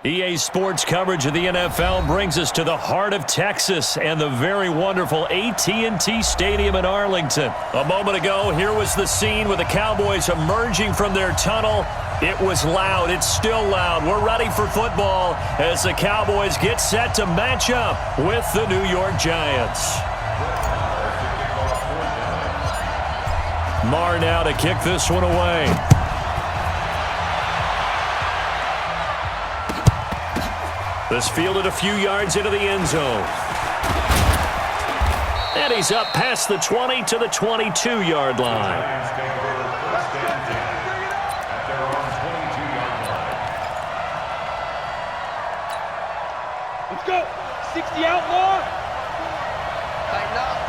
EA Sports coverage of the NFL brings us to the heart of Texas and the very wonderful AT&T Stadium in Arlington. A moment ago, here was the scene with the Cowboys emerging from their tunnel. It was loud. It's still loud. We're ready for football as the Cowboys get set to match up with the New York Giants. Marr now to kick this one away. This fielded a few yards into the end zone. And he's up past the 20 to the 22-yard line. Let's go. 60 out, more. Tighten up.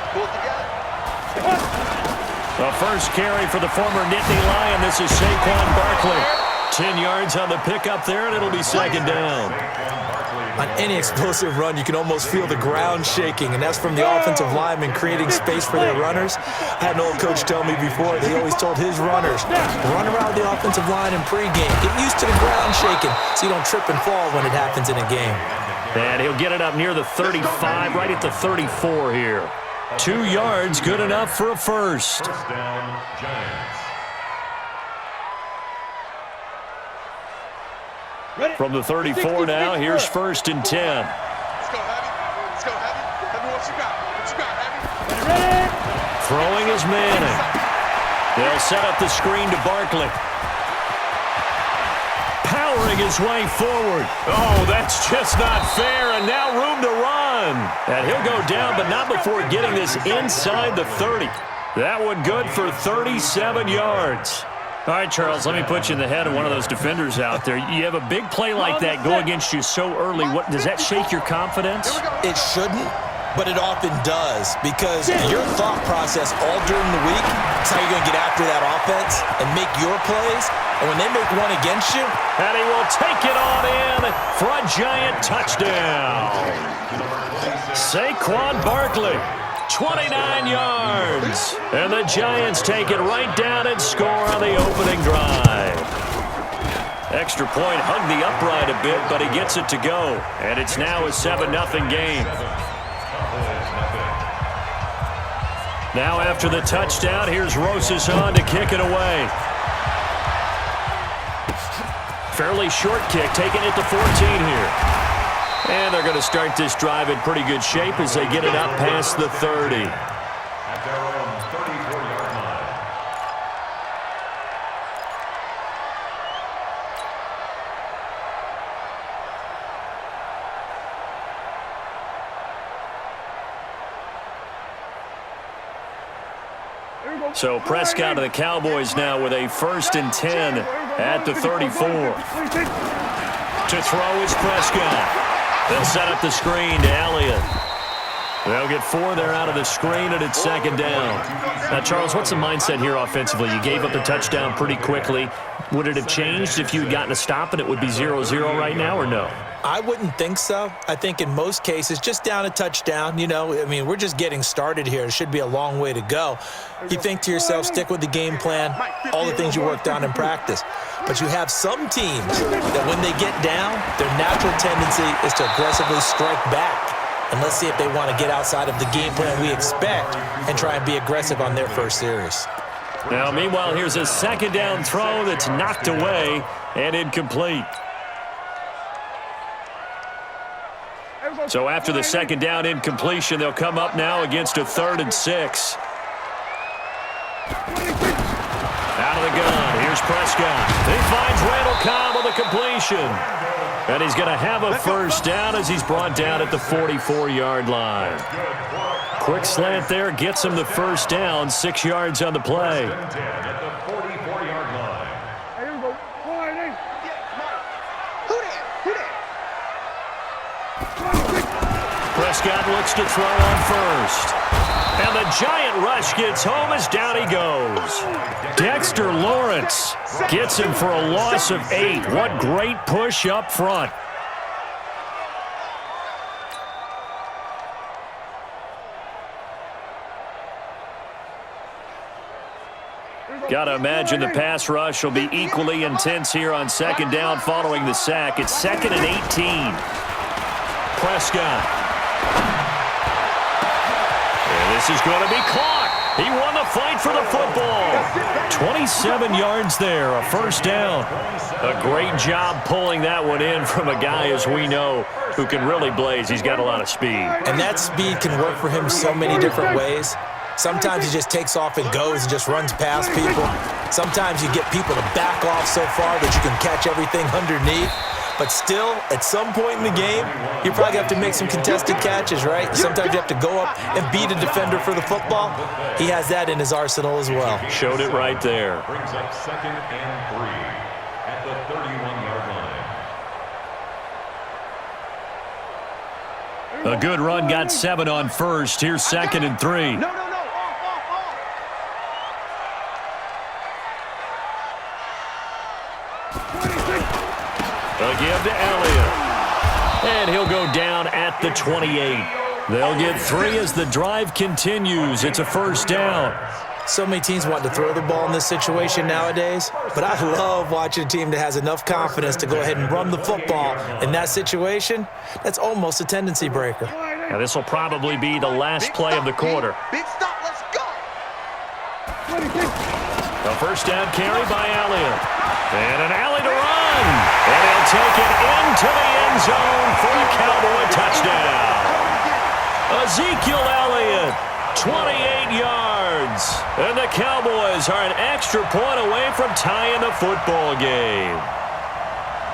Pull together. The first carry for the former Nittany Lion. This is Saquon Barkley. 10 yards on the pickup there, and it'll be second down. On any explosive run, you can almost feel the ground shaking, and that's from the offensive linemen creating space for their runners. I had an old coach tell me before, he always told his runners, run around the offensive line in pregame. Get used to the ground shaking so you don't trip and fall when it happens in a game. And he'll get it up near the 35, right at the 34 here. 2 yards, good enough for a first. First down, Giants. From the 34 now, here's first and 10. Let's go, Heavy. Let's go, Heavy. Heavy, what you got? What you got, Heavy? Ready? Throwing is Manning. They'll set up the screen to Barkley. Powering his way forward. Oh, that's just not fair, and now room to run. And he'll go down, but not before getting this inside the 30. That one good for 37 yards. All right, Charles, let me put you in the head of one of those defenders out there. You have a big play like that go against you so early. What does that shake your confidence? It shouldn't, but it often does, because your thought process all during the week is how you're going to get after that offense and make your plays. And when they make one against you, and he will take it on in for a Giant touchdown. Saquon Barkley. 29 yards. And the Giants take it right down and score on the opening drive. Extra point hugged the upright a bit, but he gets it to go. And it's now a 7-0 game. Now after the touchdown, here's Rosas on to kick it away. Fairly short kick, taking it to 14 here. And they're going to start this drive in pretty good shape as they get it up past the 30. At their own 34-yard line. So Prescott of the Cowboys now with a first and 10 at the 34. To throw is Prescott. They'll set up the screen to Elliott. They'll get 4 there out of the screen, and it's second down. Now, Charles, what's the mindset here offensively? You gave up the touchdown pretty quickly. Would it have changed if you had gotten a stop and it would be 0-0 right now, or no? I wouldn't think so. I think in most cases, just down a touchdown, we're just getting started here. It should be a long way to go. You think to yourself, stick with the game plan, all the things you worked on in practice. But you have some teams that when they get down, their natural tendency is to aggressively strike back. And let's see if they want to get outside of the game plan we expect and try and be aggressive on their first series. Now, meanwhile, here's a second down throw that's knocked away and incomplete. So after the second down incompletion, they'll come up now against a 3rd and 6. Out of the gun, here's Prescott. He finds Randall Cobb on the completion. And he's going to have a first down as he's brought down at the 44-yard line. Quick slant there, gets him the first down, 6 yards on the play. At the 44-yard line. Prescott looks to throw on first. And the Giant rush gets home as down he goes. Dexter Lawrence gets him for a loss of 8. What great push up front. Got to imagine the pass rush will be equally intense here on second down following the sack. It's 2nd and 18. Prescott. And this is going to be clocked. He won the fight for the football. 27 yards there, a first down. A great job pulling that one in from a guy, as we know, who can really blaze. He's got a lot of speed. And that speed can work for him so many different ways. Sometimes he just takes off and goes and just runs past people. Sometimes you get people to back off so far that you can catch everything underneath. But still, at some point in the game, you probably have to make some contested catches, right? Sometimes you have to go up and beat a defender for the football. He has that in his arsenal as well. Showed it right there. Brings up 2nd and 3 at the 31-yard line. A good run got 7 on first. Here's 2nd and 3. A give to Elliott. And he'll go down at the 28. They'll get 3 as the drive continues. It's a first down. So many teams want to throw the ball in this situation nowadays, but I love watching a team that has enough confidence to go ahead and run the football. In that situation, that's almost a tendency breaker. Now this will probably be the last play of the quarter. Big stop, let's go. A first down carry by Elliott. And an alley to run. And he'll take it into the end zone for a Cowboy touchdown. Ezekiel Elliott, 28 yards. And the Cowboys are an extra point away from tying the football game.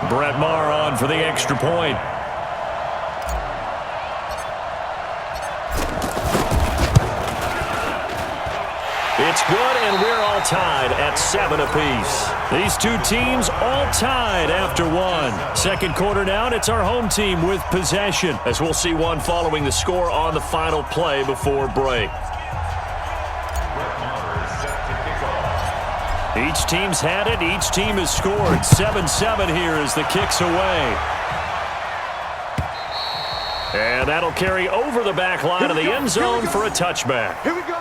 Brett Maher on for the extra point. It's good, and we're all tied at 7 apiece. These two teams all tied after 1. Second quarter down, it's our home team with possession, as we'll see one following the score on the final play before break. Each team's had it. Each team has scored. 7-7 here as the kick's away. And that'll carry over the back line of the end zone for a touchback. Here we go.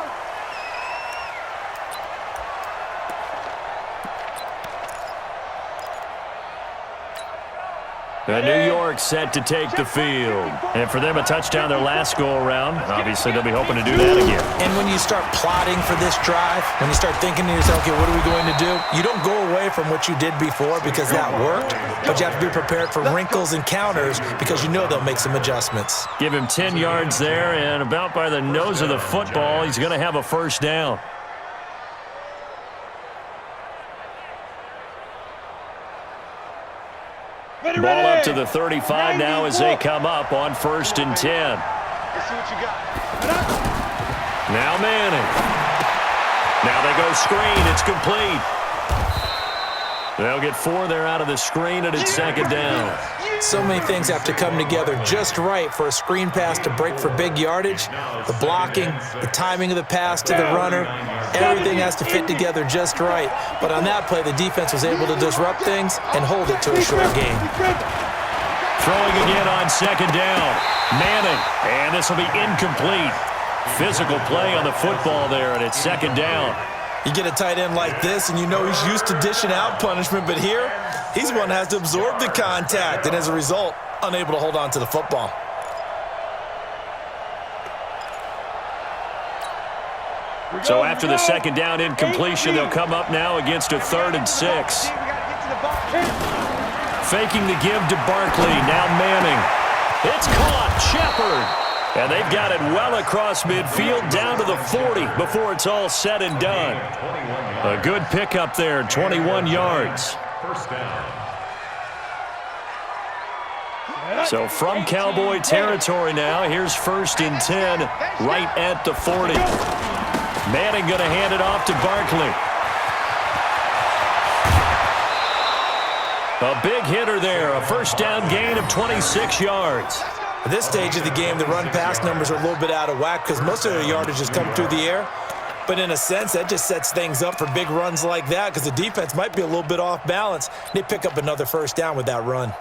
New York set to take the field. And for them, a touchdown their last go-around. Obviously, they'll be hoping to do that again. And when you start plotting for this drive, when you start thinking to yourself, okay, what are we going to do? You don't go away from what you did before because that worked, but you have to be prepared for wrinkles and counters because you know they'll make some adjustments. Give him 10 yards there, and about by the nose of the football, he's going to have a first down. Ball up to the 35 now as they come up on 1st and 10. Let's see what you got. Now Manning. Now they go screen. It's complete. They'll get 4 there out of the screen, and it's 2nd down. So many things have to come together just right for a screen pass to break for big yardage. The blocking, the timing of the pass to the runner, everything has to fit together just right. But on that play, the defense was able to disrupt things and hold it to a short game. Throwing again on 2nd down. Manning, and this will be incomplete. Physical play on the football there, and it's 2nd down. You get a tight end like this, and you know he's used to dishing out punishment, but here, he's one that has to absorb the contact, and as a result, unable to hold on to the football. So after the 2nd down incompletion, they'll come up now against a 3rd and 6. Faking the give to Barkley, now Manning. It's caught, Shepard. And they've got it well across midfield down to the 40 before it's all said and done. A good pickup there, 21 yards. First down. So from Cowboy territory now, here's 1st and 10 right at the 40. Manning going to hand it off to Barkley. A big hitter there, a first down gain of 26 yards. At this stage of the game, the run-pass numbers are a little bit out of whack because most of their yardage has come through the air. But in a sense, that just sets things up for big runs like that because the defense might be a little bit off balance. They pick up another first down with that run.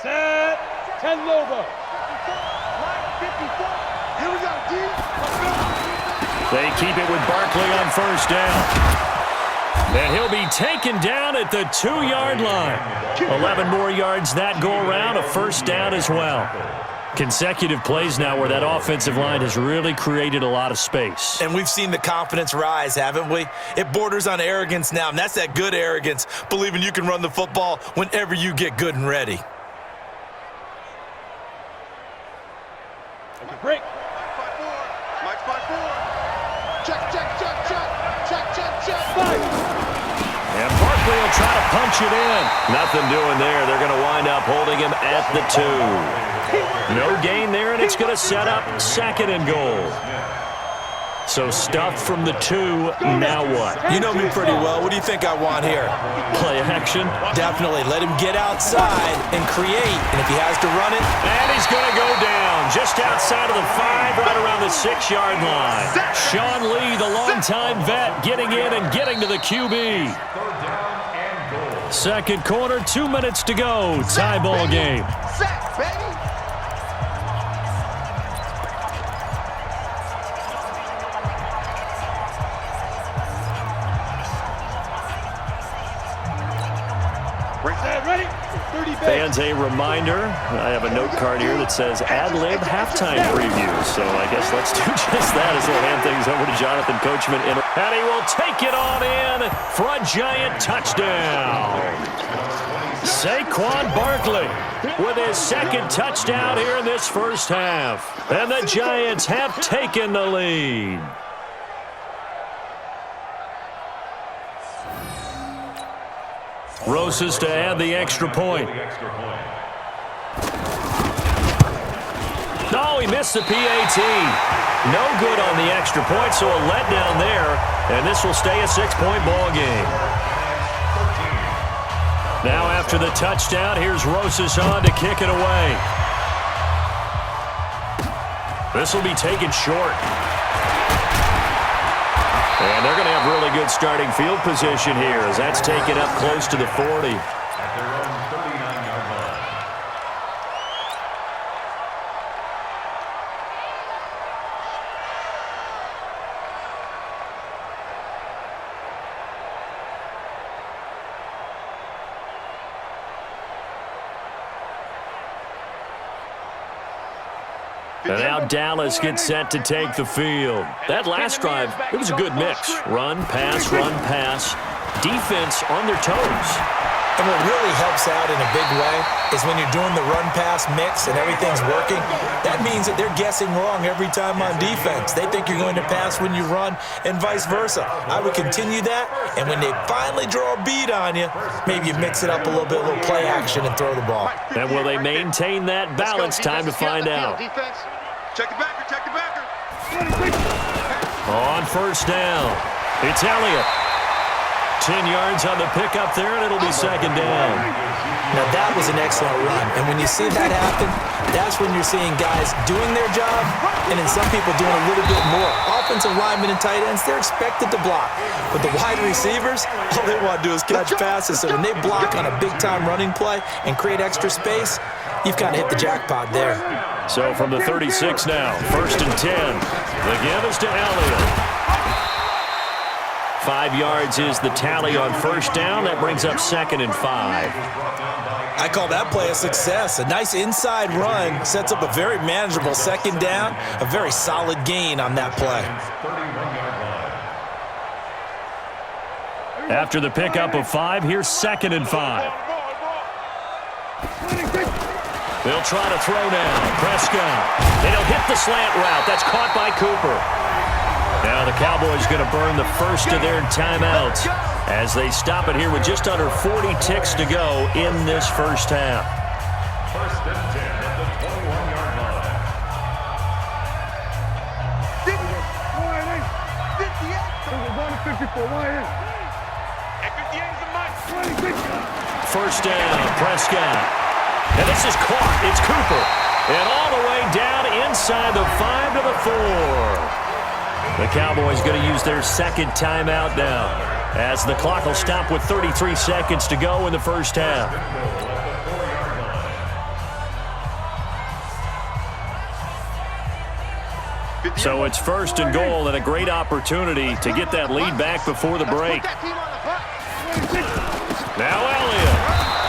Set. 10 Lobo. Here we go, D. They keep it with Barkley on first down. And he'll be taken down at the 2-yard line. 11 more yards that go around, a first down as well. Consecutive plays now where that offensive line has really created a lot of space. And we've seen the confidence rise, haven't we? It borders on arrogance now, and that's that good arrogance, believing you can run the football whenever you get good and ready. Break. Mike 5-4. Check. And Barkley will try to punch it in. Nothing doing there. They're going to wind up holding him at the 2. No gain there, and it's going to set up 2nd and goal. So stuffed from the 2, now what? You know me pretty well. What do you think I want here? Play action. Definitely. Let him get outside and create. And if he has to run it. And he's going to go down just outside of the 5, right around the 6-yard line. Sean Lee, the longtime vet, getting in and getting to the QB. Second quarter, 2 minutes to go. Tie ball game. Set, baby. Ready? 30 Fans, a reminder, I have a note card here that says ad-lib halftime preview. So I guess let's do just that as we'll hand things over to Jonathan Coachman. And he will take it on in for a giant touchdown. Saquon Barkley with his 2nd touchdown here in this first half. And the Giants have taken the lead. Rosas to add the extra point. No, he missed the PAT. No good on the extra point, so a letdown there. And this will stay a 6-point ball game. Now after the touchdown, here's Rosas on to kick it away. This will be taken short. And they're going to have really good starting field position here as that's taken up close to the 40. At their own 39-yard line. And now Dallas gets set to take the field. That last drive, it was a good mix. Run, pass, defense on their toes. And what really helps out in a big way is when you're doing the run-pass mix and everything's working, that means that they're guessing wrong every time on defense. They think you're going to pass when you run and vice versa. I would continue that, and when they finally draw a beat on you, maybe you mix it up a little bit, a little play action, and throw the ball. And will they maintain that balance? Time to find out. Defense. Check the backer. On first down, it's Elliott. 10 yards on the pickup there, and it'll be 2nd down. Now, that was an excellent run. And when you see that happen, that's when you're seeing guys doing their job and then some people doing a little bit more. Offensive linemen and tight ends, they're expected to block. But the wide receivers, all they want to do is catch passes. So when they block on a big-time running play and create extra space, you've kind of hit the jackpot there. So from the 36 now, 1st and 10. The give is to Elliott. 5 yards is the tally on first down. That brings up 2nd and 5. I call that play a success. A nice inside run sets up a very manageable 2nd down. A very solid gain on that play. After the pickup of 5, here's 2nd and 5. They'll try to throw now. Prescott. And he'll hit the slant route. That's caught by Cooper. Now the Cowboys going to burn the first of their timeouts as they stop it here with just under 40 ticks to go in this first half. 1st and 10 at the 21-yard line. 54, First down, Prescott. And this is caught. It's Cooper. And all the way down inside the 5 to the 4. The Cowboys going to use their 2nd timeout now as the clock will stop with 33 seconds to go in the first half. So it's first and goal and a great opportunity to get that lead back before the break. Now Elliott.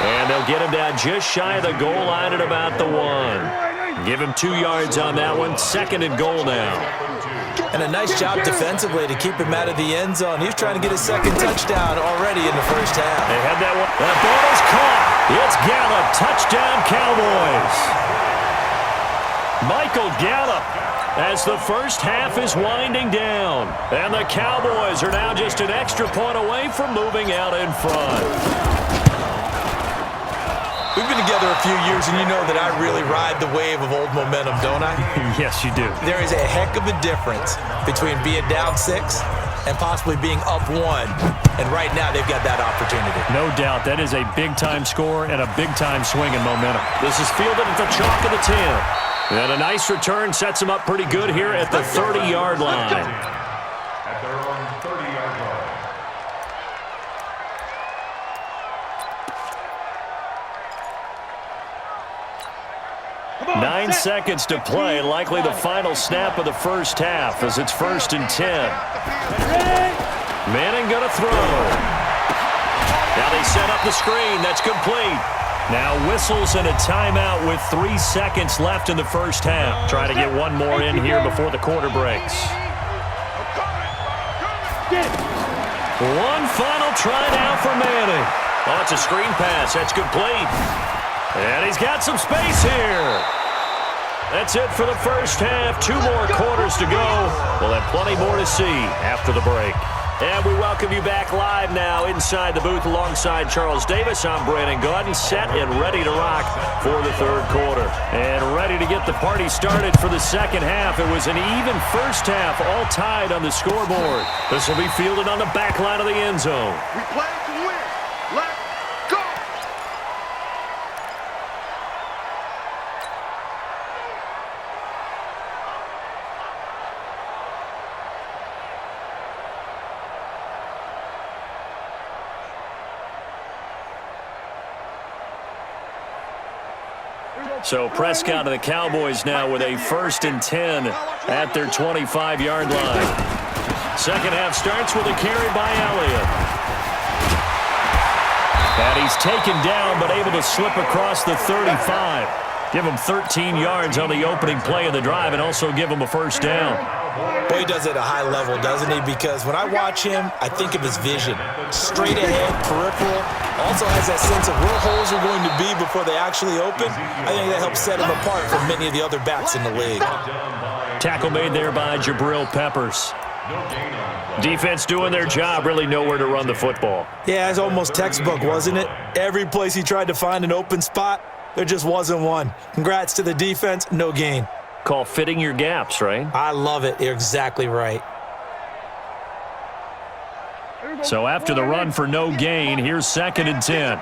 And they'll get him down just shy of the goal line at about the 1. Give him 2 yards on that one. Second and goal now. And a nice job defensively to keep him out of the end zone. He's trying to get his second touchdown already in the first half. They had that one. That ball is caught. It's Gallup. Touchdown, Cowboys. Michael Gallup as the first half is winding down. And the Cowboys are now just an extra point away from moving out in front. We've been together a few years, and you know that I really ride the wave of old momentum, don't I? Yes, you do. There is a heck of a difference between being down 6 and possibly being up 1. And right now, they've got that opportunity. No doubt. That is a big-time score and a big-time swing in momentum. This is fielded at the chalk of the 10. And a nice return sets them up pretty good here at the 30-yard line. At their own 30-yard line. 9 seconds to play, likely the final snap of the first half as it's first and 10. Manning going to throw. Now they set up the screen. That's complete. Now whistles and a timeout with 3 seconds left in the first half. Try to get one more in here before the quarter breaks. One final try now for Manning. Oh, it's a screen pass. That's complete. And he's got some space here. That's it for the first half. 2 more quarters to go. We'll have plenty more to see after the break. And we welcome you back live now inside the booth alongside Charles Davis. I'm Brandon Gaudin, set and ready to rock for the third quarter. And ready to get the party started for the second half. It was an even first half, all tied on the scoreboard. This will be fielded on the back line of the end zone. We play to win. Let's go. So Prescott and the Cowboys now with a first and 10 at their 25-yard line. Second half starts with a carry by Elliott. And he's taken down but able to slip across the 35. Give him 13 yards on the opening play of the drive and also give him a first down. Boy, he does it at a high level, doesn't he? Because when I watch him, I think of his vision. Straight ahead, peripheral. Also has that sense of where holes are going to be before they actually open. I think that helps set him apart from many of the other backs in the league. Tackle made there by Jabril Peppers. Defense doing their job, really nowhere to run the football. Yeah, it's almost textbook, wasn't it? Every place he tried to find an open spot, there just wasn't one. Congrats to the defense, no gain. Call fitting your gaps, right? I love it. You're exactly right. So after the run for no gain, here's second and 10.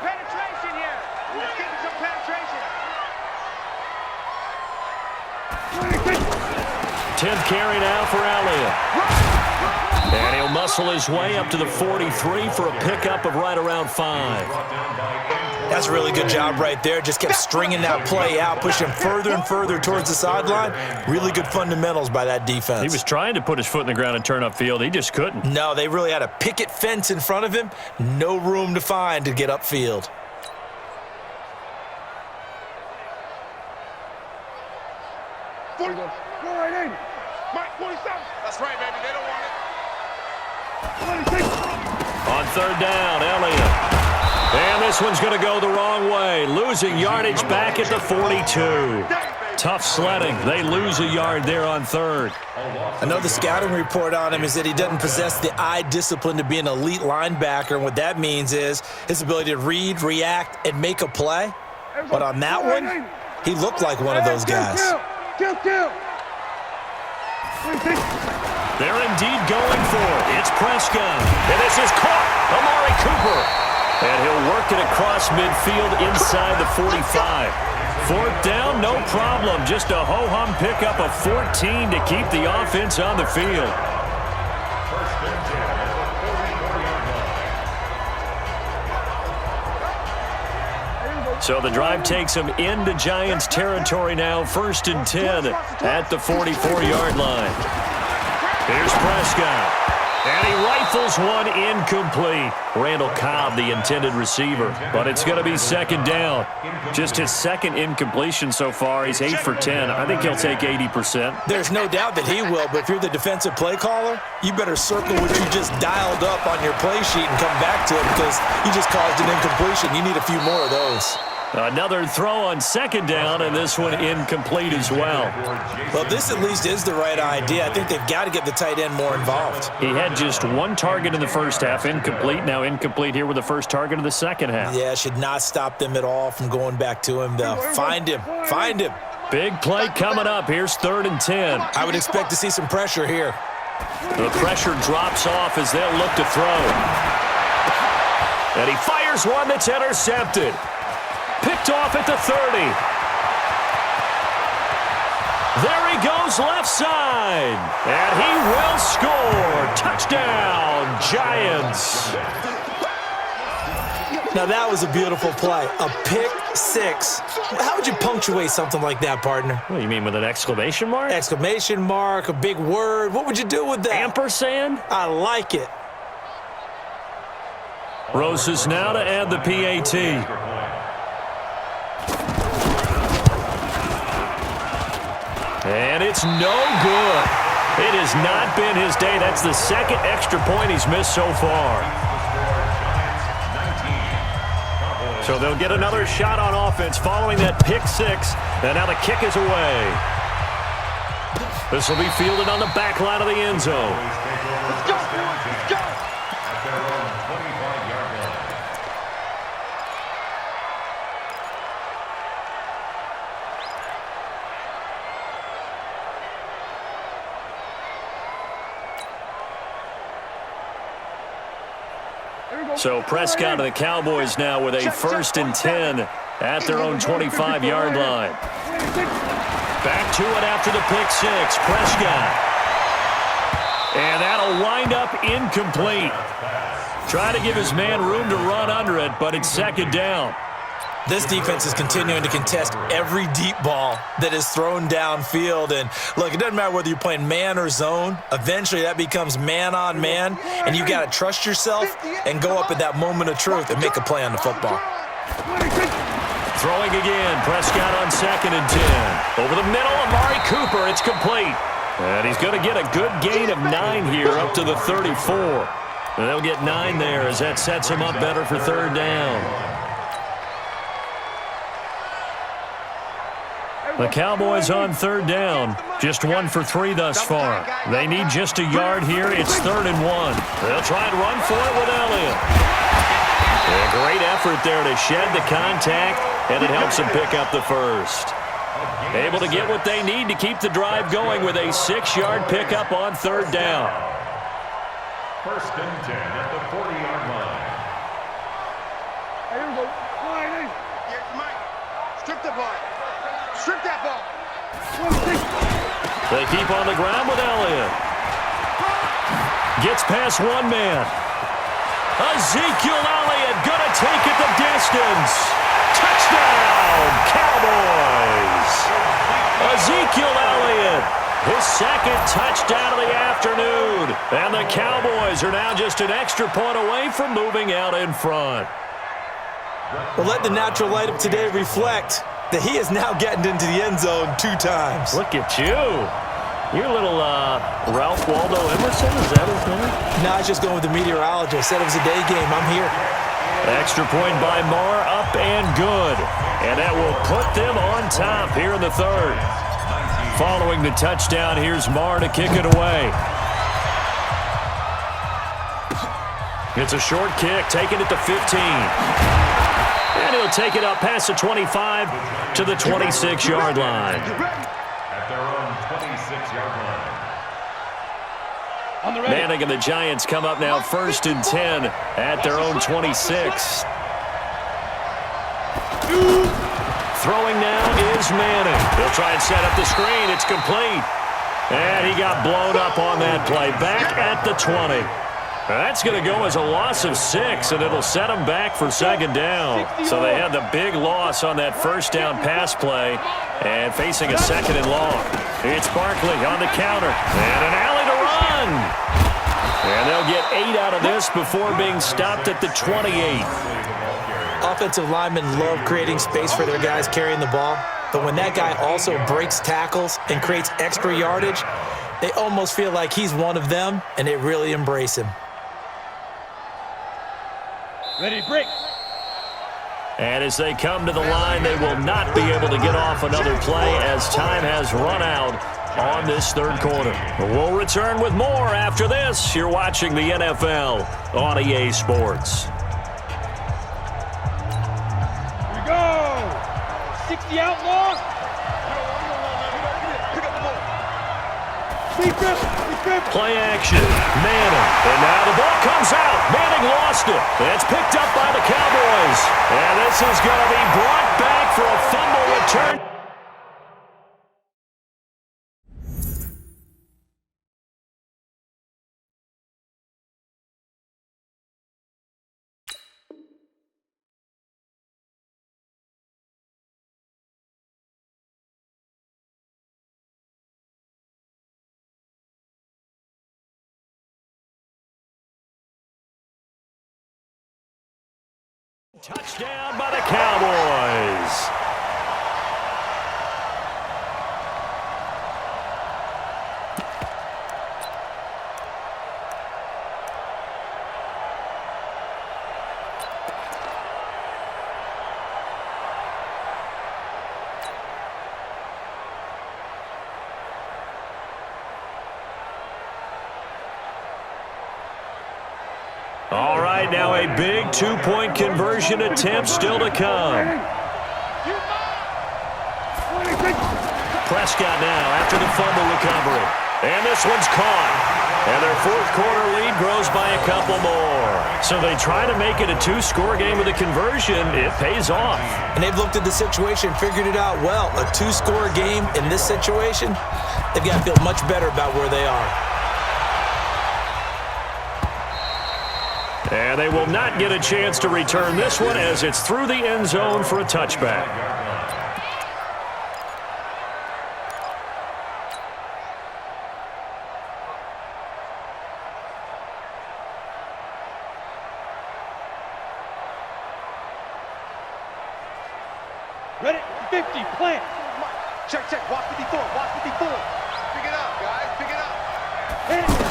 10th carry now for Elliott. And he'll muscle his way up to the 43 for a pickup of right around 5. That's a really good job right there. Just kept stringing that play out, pushing further and further towards the sideline. Really good fundamentals by that defense. He was trying to put his foot in the ground and turn upfield. He just couldn't. No, they really had a picket fence in front of him. No room to find to get upfield. That's right, baby. They don't want it. On third down, Elliott. And this one's going to go the wrong way. Losing yardage back at the 42. Tough sledding. They lose a yard there on third. I know the scouting report on him is that he doesn't possess the eye discipline to be an elite linebacker. And what that means is his ability to read, react, and make a play. But on that one, he looked like one of those guys. They're indeed going for it. It's Prescott. And this is caught. Amari Cooper. And he'll work it across midfield inside the 45. Fourth down, no problem. Just a ho-hum pickup of 14 to keep the offense on the field. So the drive takes him into Giants territory now, 1st and 10 at the 44-yard line. Here's Prescott. And he rifles one incomplete. Randall Cobb, the intended receiver. But it's going to be 2nd down. Just his 2nd incompletion so far. He's 8 for 10. I think he'll take 80%. There's no doubt that he will, but if you're the defensive play caller, you better circle what you just dialed up on your play sheet and come back to it because you just caused an incompletion. You need a few more of those. Another throw on 2nd down, and this one incomplete as well. Well, this at least is the right idea. I think they've got to get the tight end more involved. He had just 1 target in the first half, incomplete. Now incomplete here with the first target of the second half. Yeah, should not stop them at all from going back to him, though. Find him. Find him. Big play coming up. Here's 3rd and 10. I would expect to see some pressure here. The pressure drops off as they'll look to throw. And he fires one that's intercepted. Picked off at the 30. There he goes left side. And he will score. Touchdown, Giants. Now that was a beautiful play. A pick 6. How would you punctuate something like that, partner? What do you mean, with an exclamation mark? Exclamation mark, a big word. What would you do with that? Ampersand? I like it. Roses now to add the PAT. And it's no good. It has not been his day. That's the 2nd extra point he's missed so far. So they'll get another shot on offense following that pick 6. And now the kick is away. This will be fielded on the back line of the end zone. Let's go, let's go. At their own 25-yard line. So Prescott and the Cowboys now with a 1st and 10 at their own 25-yard line. Back to it after the pick 6. Prescott. And that'll wind up incomplete. Try to give his man room to run under it, but it's 2nd down. This defense is continuing to contest every deep ball that is thrown downfield. And, look, it doesn't matter whether you're playing man or zone. Eventually, that becomes man-on-man, and you've got to trust yourself and go up at that moment of truth and make a play on the football. Throwing again. Prescott on 2nd and 10. Over the middle, Amari Cooper. It's complete. And he's going to get a good gain of 9 here up to the 34. And they'll get 9 there as that sets him up better for 3rd down. The Cowboys on 3rd down. Just 1 for 3 thus far. They need just a yard here. It's 3rd and 1. They'll try and run for it with Elliott. A great effort there to shed the contact, and it helps them pick up the first. Able to get what they need to keep the drive going with a 6-yard pickup on 3rd down. 1st and 10 at the 40-yard line. Here we go. Here's Mike. Strip the ball. Strip that ball. They keep on the ground with Elliott. Gets past one man. Ezekiel Elliott gonna take it the distance. Touchdown, Cowboys. Ezekiel Elliott, his 2nd touchdown of the afternoon. And the Cowboys are now just an extra point away from moving out in front. Well, let the natural light of today reflect that he is now getting into the end zone 2 times. Look at you. You're a little Ralph Waldo Emerson, is that his name? No, I was just going with the meteorologist. Said it was a day game. I'm here. Extra point by Marr, up and good. And that will put them on top here in the 3rd. Following the touchdown, here's Marr to kick it away. It's a short kick, taking it to 15. And he'll take it up past the 25 to the 26-yard line. At their own 26-yard line. Manning and the Giants come up now 1st and 10 at their own 26. Throwing now is Manning. He'll try and set up the screen. It's complete. And he got blown up on that play. Back at the 20. That's going to go as a loss of 6, and it'll set them back for second down. So they had the big loss on that first down pass play and facing a second and long. It's Barkley on the counter and an alley to run. And they'll get 8 out of this before being stopped at the 28. Offensive linemen love creating space for their guys carrying the ball, but when that guy also breaks tackles and creates extra yardage, they almost feel like he's one of them, and they really embrace him. Ready to break. And as they come to the line, they will not be able to get off another play as time has run out on this third quarter. We'll return with more after this. You're watching the NFL on EA Sports. Here we go. 60 outlaw. Play action. Manning. And now the ball comes out. Manning lost it. It's picked up by the Cowboys. And this is going to be brought back for a fumble return. Touchdown by the Cowboys. All right, now a big two-point conversion attempt still to come. Prescott now after the fumble recovery. And this one's caught. And their fourth quarter lead grows by a couple more. So they try to make it a two-score game with a conversion. It pays off. And they've looked at the situation, figured it out well. A two-score game in this situation, they've got to feel much better about where they are. And they will not get a chance to return this one as it's through the end zone for a touchback. Ready? 50. Plant. Check, check. Watch 54. Watch 54. Pick it up, guys. Pick it up. Hit it.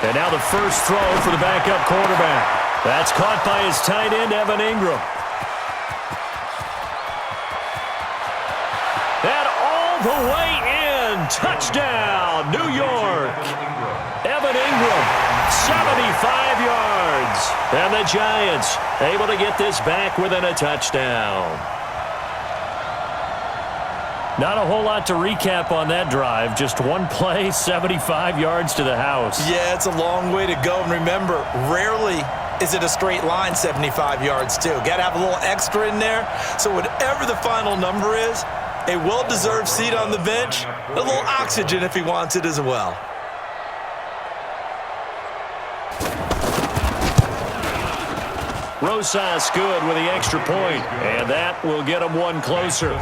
And now the first throw for the backup quarterback. That's caught by his tight end, Evan Ingram. And all the way in. Touchdown, New York. Evan Ingram, 75 yards. And the Giants able to get this back within a touchdown. Not a whole lot to recap on that drive. Just one play, 75 yards to the house. Yeah, it's a long way to go. And remember, rarely is it a straight line 75 yards, too. Got to have a little extra in there. So whatever the final number is, a well-deserved seat on the bench, a little oxygen if he wants it as well. Rosas good with the extra point, and that will get him one closer.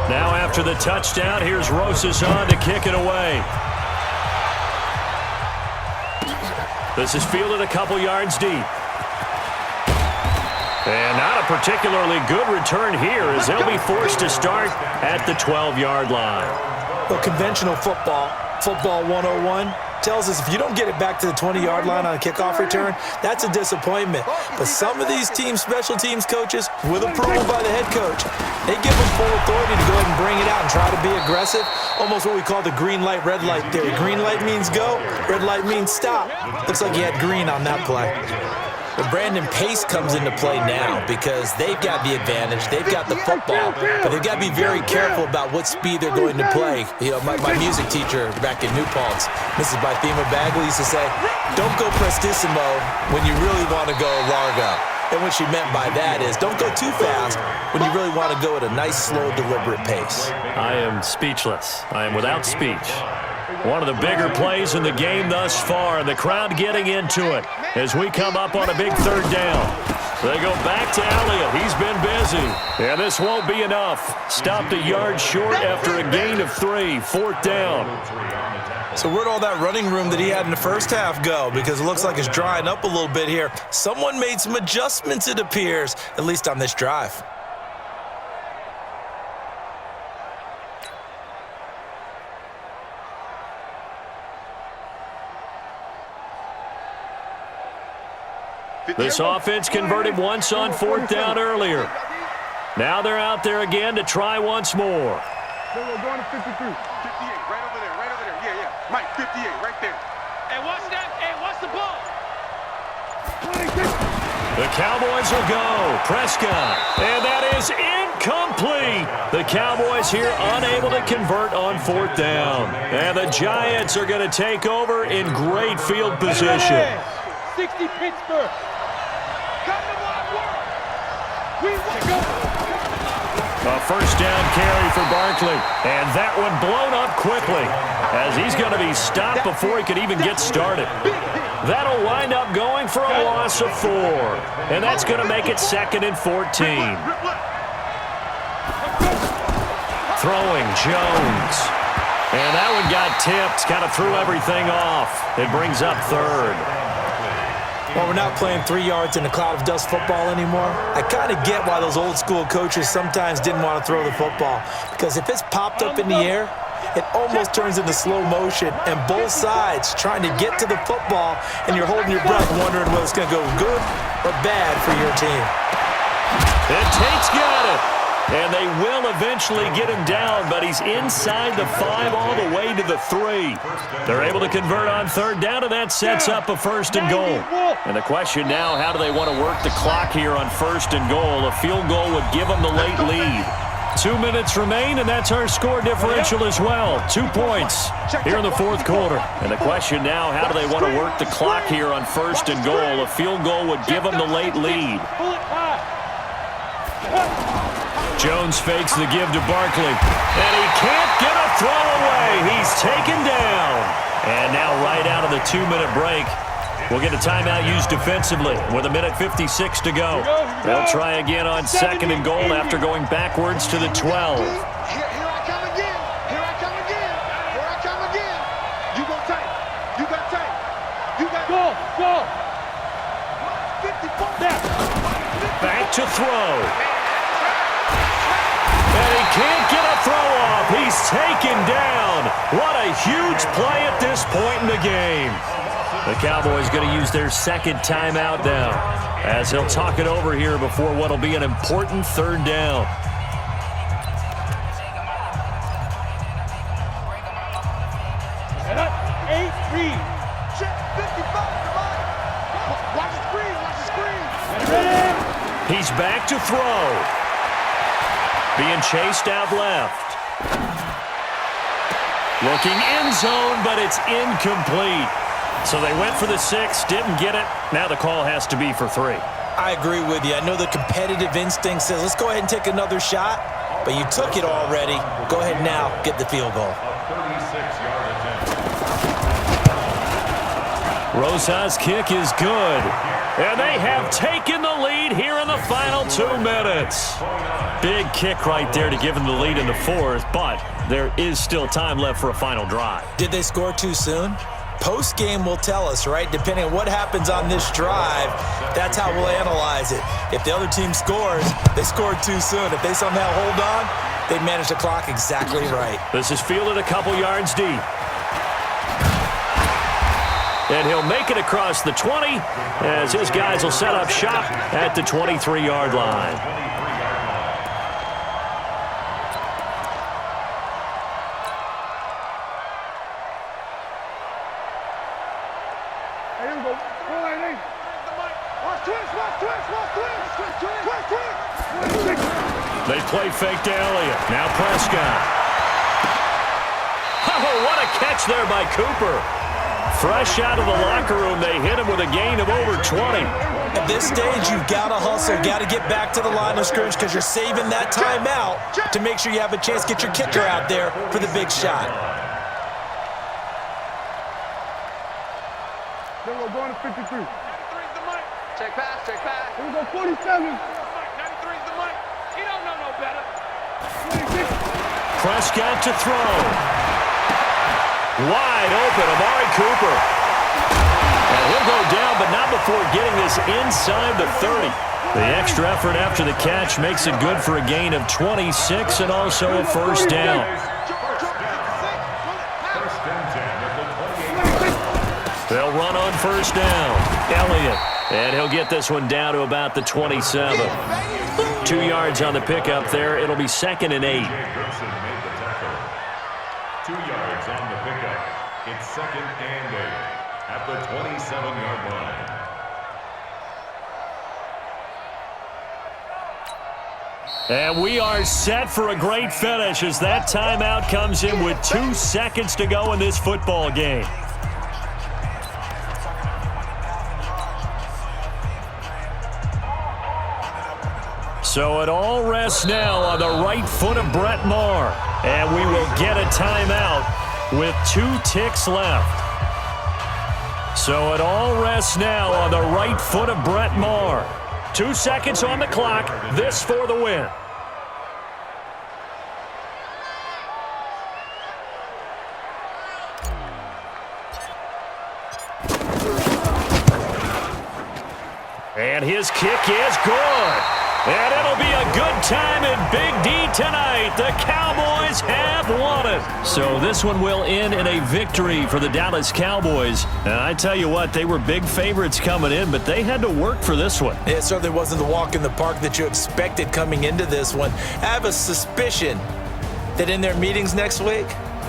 Now after the touchdown, here's Rosas on to kick it away. This is fielded a couple yards deep. And not a particularly good return here as they'll be forced to start at the 12-yard line. Well, conventional football 101, tells us if you don't get it back to the 20-yard line on a kickoff return, that's a disappointment. But some of these teams, special teams coaches, with approval by the head coach, they give them full authority to go ahead and bring it out and try to be aggressive, almost what we call the green light, red light theory. Green light means go, red light means stop. Looks like he had green on that play. But Brandon, pace comes into play now because they've got the advantage. They've got the football, but they've got to be very careful about what speed they're going to play. You know, my music teacher back in New Paltz, Mrs. Bythema Bagley, used to say, don't go prestissimo when you really want to go largo. And what she meant by that is don't go too fast when you really want to go at a nice, slow, deliberate pace. I am speechless. I am without speech. One of the bigger plays in the game thus far, and the crowd getting into it as we come up on a big third down. They go back to Elliott. He's been busy. And this won't be enough. Stopped a yard short after a gain of 3. 4th down. So where'd all that running room that he had in the first half go? Because it looks like it's drying up a little bit here. Someone made some adjustments, it appears, at least on this drive. This offense converted once on 4th down earlier. Now they're out there again to try once more. Going to 53. 58, right over there, right over there. Yeah, yeah. Mike, 58, right there. Hey, watch that. Hey, watch the ball. The Cowboys will go. Prescott. And that is incomplete. The Cowboys here unable to convert on 4th down. And the Giants are going to take over in great field position. 60 Pittsburgh. A first down carry for Barkley. And that one blown up quickly as he's going to be stopped before he could even get started. That'll wind up going for a loss of 4. And that's going to make it 2nd and 14. Throwing Jones. And that one got tipped, kind of threw everything off. It brings up 3rd. Well, we're not playing 3 yards in a cloud of dust football anymore. I kind of get why those old school coaches sometimes didn't want to throw the football. Because if it's popped up in the air, it almost turns into slow motion. And both sides trying to get to the football, and you're holding your breath wondering whether it's going to go good or bad for your team. And Tate's got it. And they will eventually get him down, but he's inside the 5 all the way to the 3. They're able to convert on 3rd down, and that sets up a 1st and goal. And the question now, how do they want to work the clock here on 1st and goal? A field goal would give them the late lead. 2 minutes remain, and that's our score differential as well. 2 points here in the 4th quarter. And the question now, how do they want to work the clock here on 1st and goal? A field goal would give them the late lead. Jones fakes the give to Barkley. And he can't get a throw away. He's taken down. And now right out of the 2-minute break, we'll get a timeout used defensively with 1:56 to go. They'll try again on 2nd and goal after going backwards to the 12. Here I come again. Here I come again. Here I come again. You go tight. You got tight. You got Go. 54. Back to throw. And he can't get a throw off. He's taken down. What a huge play at this point in the game. The Cowboys going to use their 2nd timeout now as he'll talk it over here before what will be an important 3rd down. And up. 8 read. Check 55. Watch the screen. Watch the screen. Ready? He's back to throw. Being chased out left. Looking end zone, but it's incomplete. So they went for the 6, didn't get it. Now the call has to be for 3. I agree with you. I know the competitive instinct says, let's go ahead and take another shot. But you took it already. Go ahead now, get the field goal. Rosa's kick is good. And they have taken the lead here in the final 2 minutes. Big kick right there to give them the lead in the 4th, but there is still time left for a final drive. Did they score too soon? Post-game will tell us, right? Depending on what happens on this drive, that's how we'll analyze it. If the other team scores, they scored too soon. If they somehow hold on, they manage the clock exactly right. This is fielded a couple yards deep. And he'll make it across the 20 as his guys will set up shop at the 23-yard line. They play fake to Elliott. Now Prescott. Oh, what a catch there by Cooper. Fresh out of the locker room, they hit him with a gain of over 20. At this stage, you've got to hustle, got to get back to the line of scrimmage because you're saving that timeout to make sure you have a chance to get your kicker out there for the big shot. Then we're going to 53. 93 is the mic. Check pass, check pass. Here we go, 47. 93 is the mic. He don't know no better. 26. Prescott to throw. Wide open, Amari Cooper. And he'll go down, but not before getting this inside the 30. The extra effort after the catch makes it good for a gain of 26 and also a first down. First and 10 at the 28. They'll run on first down. Elliott. And he'll get this one down to about the 27. 2 yards on the pickup there. It'll be 2nd and 8. Gibson made the tackle. 2 yards on the pickup. It's 2nd and 8 at the 27-yard line. And we are set for a great finish as that timeout comes in with 2 seconds to go in this football game. So it all rests now on the right foot of Brett Maher. And we will get a timeout with 2 ticks left. So it all rests now on the right foot of Brett Maher. 2 seconds on the clock. This for the win. And his kick is good. And it'll be a good time in Big D tonight. The Cowboys have won it. So this one will end in a victory for the Dallas Cowboys. And I tell you what, they were big favorites coming in, but they had to work for this one. It certainly wasn't the walk in the park that you expected coming into this one. I have a suspicion that in their meetings next week,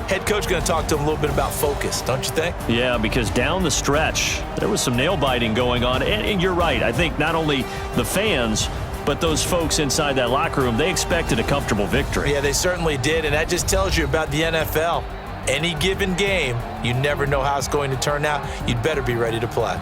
head coach going to talk to them a little bit about focus, don't you think? Yeah, because down the stretch, there was some nail-biting going on. And you're right. I think not only the fans, but those folks inside that locker room, they expected a comfortable victory. Yeah, they certainly did, and that just tells you about the NFL. Any given game, you never know how it's going to turn out. You'd better be ready to play.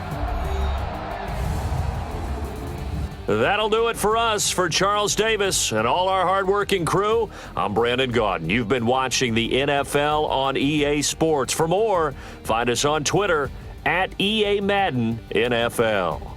That'll do it for us. For Charles Davis and all our hardworking crew, I'm Brandon Gaudin. You've been watching the NFL on EA Sports. For more, find us on Twitter @EA Madden NFL.